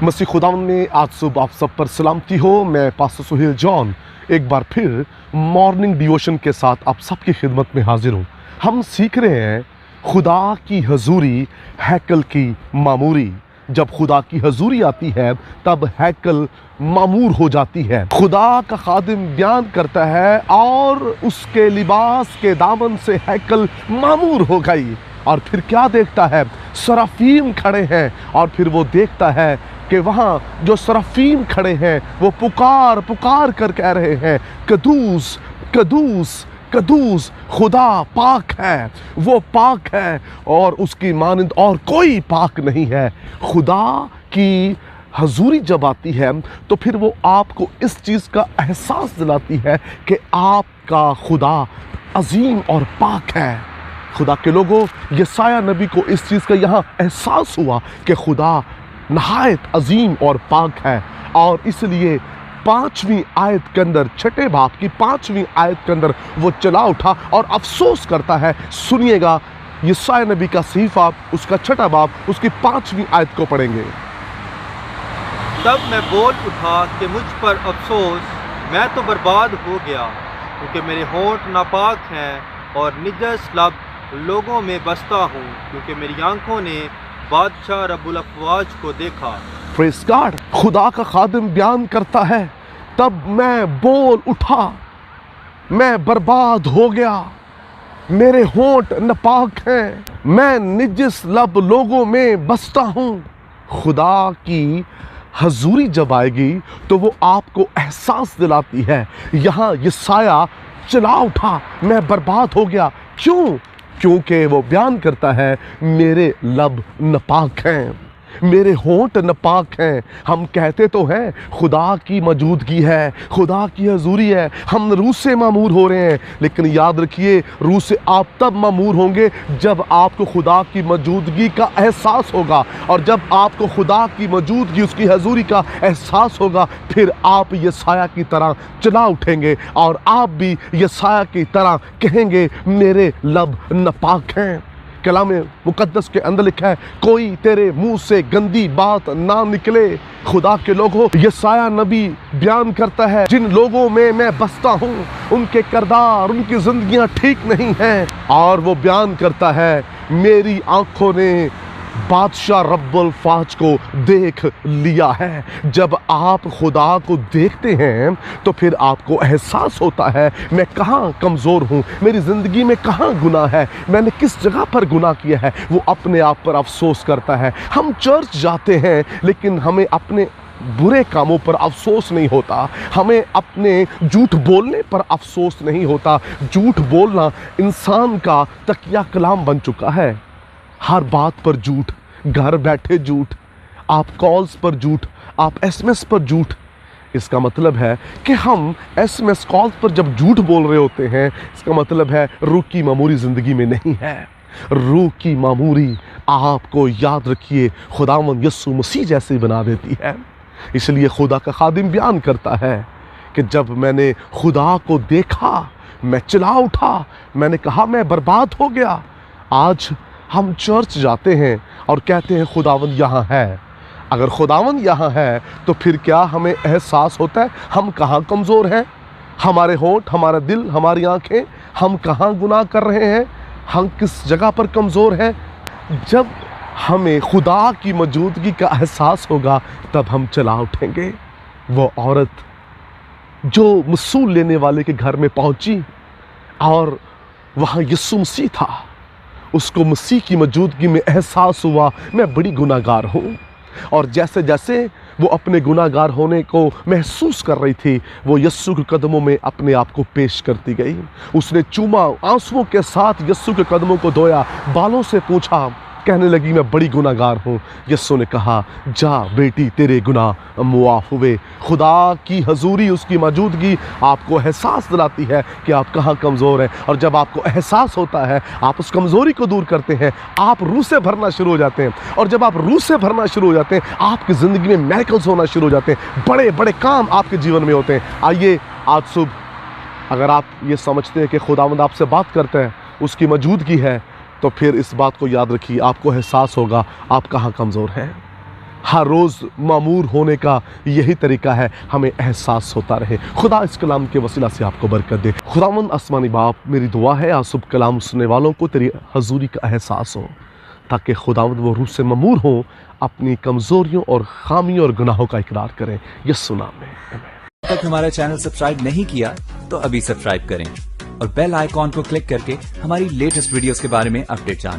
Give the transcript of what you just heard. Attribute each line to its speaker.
Speaker 1: मसीह खुदावंद में आज सुबह आप सब पर सलामती हो। मैं पास्टर सुहेल जॉन एक बार फिर मॉर्निंग डिवोशन के साथ आप सबकी खिदमत में हाजिर हूँ। हम सीख रहे हैं खुदा की हजूरी हैकल की मामूरी। जब खुदा की हजूरी आती है तब हैकल मामूर हो जाती है। खुदा का खादिम बयान करता है और उसके लिबास के दामन से हैकल मामूर हो गई। और फिर क्या देखता है? सराफीम खड़े हैं और फिर वो देखता है कि वहाँ जो सराफीम खड़े हैं वो पुकार पुकार कर कह रहे हैं, कदूस कदूस कदूस, खुदा पाक है, वो पाक है और उसकी मानंद और कोई पाक नहीं है। खुदा की हजूरी जब आती है तो फिर वो आपको इस चीज़ का एहसास दिलाती है कि आपका खुदा अजीम और पाक है। खुदा के लोगों, यसाया नबी को इस चीज़ का यहाँ एहसास हुआ कि खुदा नहायत अजीम और पाक है। और इसलिए 5वीं आयत के अंदर, छठे बाब की 5वीं आयत के अंदर वो चला उठा और अफसोस करता है। सुनिएगा, यसाया नबी का सहीफा उसका छठा बाब उसकी 5वीं आयत को पढ़ेंगे।
Speaker 2: तब मैं बोल उठा कि मुझ पर अफसोस, मैं तो बर्बाद हो गया, क्योंकि मेरे होंठ नापाक हैं और निजस लब लोगों में बसता हूँ, क्योंकि मेरी आंखों ने बादशाह रब्बुल अफ़वाज को देखा।
Speaker 1: Praise God. खुदा का खादिम बयान करता है, तब मैं बोल उठा, मैं बर्बाद हो गया, मेरे होंठ नापाक हैं, मैं निजस लब लोगों में बसता हूँ। खुदा की हजूरी जब आएगी तो वो आपको एहसास दिलाती है। यहाँ यसाया चला उठा, मैं बर्बाद हो गया। क्यों? क्योंकि वो बयान करता है, मेरे लब नापाक हैं, मेरे होंठ नापाक हैं। हम कहते तो हैं खुदा की मौजूदगी है, खुदा की हजूरी है, हम रूह से मामूर हो रहे हैं, लेकिन याद रखिए रूह से आप तब मामूर होंगे जब आपको खुदा की मौजूदगी का एहसास होगा। और जब आपको खुदा की मौजूदगी, उसकी हजूरी का एहसास होगा, फिर आप यसाया की तरह चला उठेंगे और आप भी यसाया की तरह कहेंगे, मेरे लब नापाक हैं। कलाम मुकद्दस के अंदर लिखा है, कोई तेरे मुंह से गंदी बात ना निकले। खुदा के लोगों, यसाया नबी बयान करता है, जिन लोगों में मैं बसता हूँ उनके किरदार, उनकी जिंदगियां ठीक नहीं हैं। और वो बयान करता है, मेरी आंखों ने बादशाह रब्बुल फाज को देख लिया है। जब आप खुदा को देखते हैं तो फिर आपको एहसास होता है, मैं कहाँ कमज़ोर हूँ, मेरी ज़िंदगी में कहाँ गुनाह है, मैंने किस जगह पर गुनाह किया है। वो अपने आप पर अफसोस करता है। हम चर्च जाते हैं लेकिन हमें अपने बुरे कामों पर अफसोस नहीं होता, हमें अपने झूठ बोलने पर अफसोस नहीं होता। झूठ बोलना इंसान का तकिया कलाम बन चुका है। हर बात पर झूठ, घर बैठे झूठ, आप कॉल्स पर झूठ, आप एसएमएस पर झूठ। इसका मतलब है कि हम एसएमएस कॉल्स पर जब झूठ बोल रहे होते हैं, इसका मतलब है रूह की मामूरी ज़िंदगी में नहीं है। रूह की मामूरी आपको, याद रखिए, खुदावंद यीशु मसीह जैसे बना देती है। इसलिए खुदा का खादिम बयान करता है कि जब मैंने खुदा को देखा, मैं चला उठा, मैंने कहा मैं बर्बाद हो गया। आज हम चर्च जाते हैं और कहते हैं खुदावंद यहाँ है। अगर खुदावंद यहाँ है तो फिर क्या हमें एहसास होता है हम कहाँ कमज़ोर हैं? हमारे होंठ, हमारा दिल, हमारी आंखें, हम कहाँ गुनाह कर रहे हैं, हम किस जगह पर कमज़ोर हैं? जब हमें खुदा की मौजूदगी का एहसास होगा तब हम चला उठेंगे। वो औरत जो मसूल लेने वाले के घर में पहुँची और वहाँ यीशु मसीह था, उसको मसीह की मौजूदगी में एहसास हुआ, मैं बड़ी गुनाहगार हूँ। और जैसे जैसे वो अपने गुनाहगार होने को महसूस कर रही थी, वो यीशु के कदमों में अपने आप को पेश करती गई। उसने चूमा, आंसुओं के साथ यीशु के कदमों को धोया, बालों से पूछा, कहने लगी मैं बड़ी गुनाहगार हूँ। यीशु ने कहा, जा बेटी, तेरे गुनाह मुआफ़ हुए। खुदा की हजूरी, उसकी मौजूदगी आपको एहसास दिलाती है कि आप कहाँ कमज़ोर हैं। और जब आपको एहसास होता है, आप उस कमज़ोरी को दूर करते हैं, आप रूह से भरना शुरू हो जाते हैं। और जब आप रूह से भरना शुरू हो जाते हैं, आपकी ज़िंदगी में मिरेकल्स होना शुरू हो जाते हैं, बड़े बड़े काम आपके जीवन में होते हैं। आइए आज सुबह अगर आप ये समझते हैं कि खुदावंद आपसे बात करता है, उसकी मौजूदगी है, तो फिर इस बात को याद रखिए, आपको एहसास होगा आप कहाँ कमज़ोर हैं। ہر روز معمور ہونے کا یہی طریقہ ہے، ہمیں احساس ہوتا رہے۔ خدا اس کلام کے وسیلہ سے آپ کو برکت دے۔ خداوند آسمانی باپ، میری دعا ہے آج صبح کلام سننے والوں کو تیری حضوری کا احساس ہو، تاکہ خداوند وہ روح سے معمور ہوں، اپنی کمزوریوں اور خامیوں اور گناہوں کا اقرار کریں۔ یسوع نام میں آمین۔
Speaker 3: اب تک ہمارا چینل سبسکرائب نہیں کیا تو ابھی سبسکرائب کریں اور بیل آئیکن کو کلک کر کے ہماری لیٹسٹ ویڈیوز کے بارے میں اپڈیٹ جانیں۔